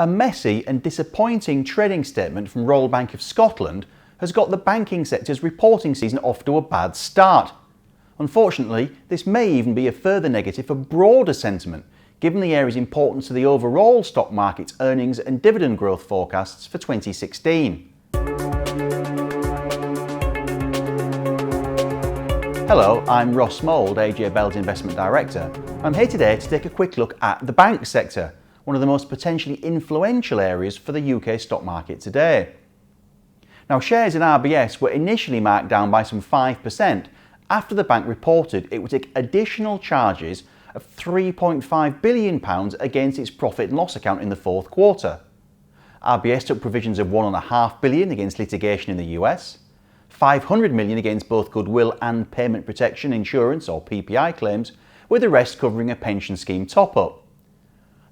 A messy and disappointing trading statement from Royal Bank of Scotland has got the banking sector's reporting season off to a bad start. Unfortunately, this may even be a further negative for broader sentiment, given the area's importance to the overall stock market's earnings and dividend growth forecasts for 2016. Hello, I'm Ross Mould, AJ Bell's Investment Director. I'm here today to take a quick look at the bank sector, one of the most potentially influential areas for the UK stock market today. Now, shares in RBS were initially marked down by some 5% after the bank reported it would take additional charges of £3.5 billion against its profit and loss account in the fourth quarter. RBS took provisions of £1.5 billion against litigation in the US, £500 million against both goodwill and payment protection insurance or PPI claims, with the rest covering a pension scheme top-up.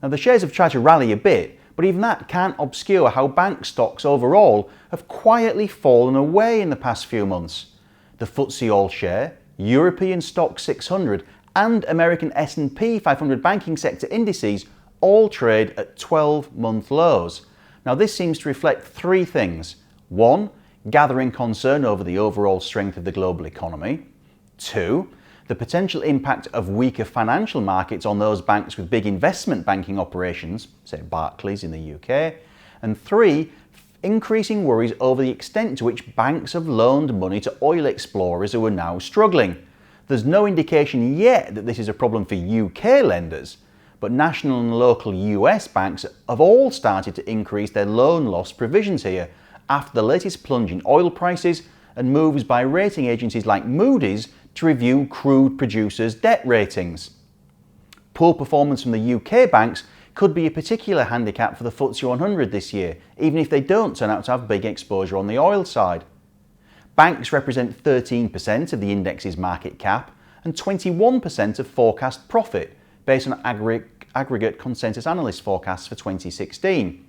Now, the shares have tried to rally a bit, but even that can't obscure how bank stocks overall have quietly fallen away in the past few months. The FTSE All-Share, European Stoxx 600 and American S&P 500 banking sector indices all trade at 12-month lows. Now, this seems to reflect three things. One, gathering concern over the overall strength of the global economy. Two, the potential impact of weaker financial markets on those banks with big investment banking operations, say Barclays in the UK. And three, increasing worries over the extent to which banks have loaned money to oil explorers who are now struggling. There's no indication yet that this is a problem for UK lenders, but national and local US banks have all started to increase their loan loss provisions here after the latest plunge in oil prices and moves by rating agencies like Moody's to review crude producers' debt ratings. Poor performance from the UK banks could be a particular handicap for the FTSE 100 this year, even if they don't turn out to have big exposure on the oil side. Banks represent 13% of the index's market cap and 21% of forecast profit, based on aggregate consensus analyst forecasts for 2016.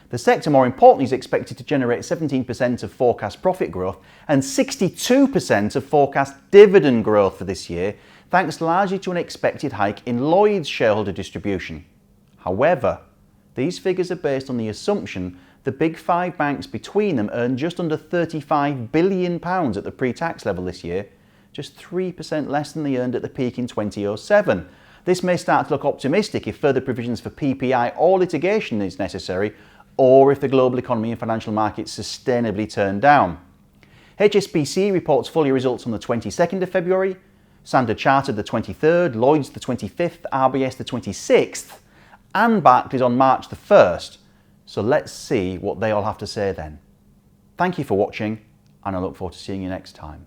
The sector, more importantly, is expected to generate 17% of forecast profit growth and 62% of forecast dividend growth for this year, thanks largely to an expected hike in Lloyds shareholder distribution. However, these figures are based on the assumption the big five banks between them earn just under £35 billion at the pre-tax level this year, just 3% less than they earned at the peak in 2007. This may start to look optimistic if further provisions for PPI or litigation is necessary, or if the global economy and financial markets sustainably turn down. HSBC reports full year results on the 22nd of February, Standard Chartered the 23rd, Lloyds the 25th, RBS the 26th, and Barclays on March the 1st. So let's see what they all have to say then. Thank you for watching, and I look forward to seeing you next time.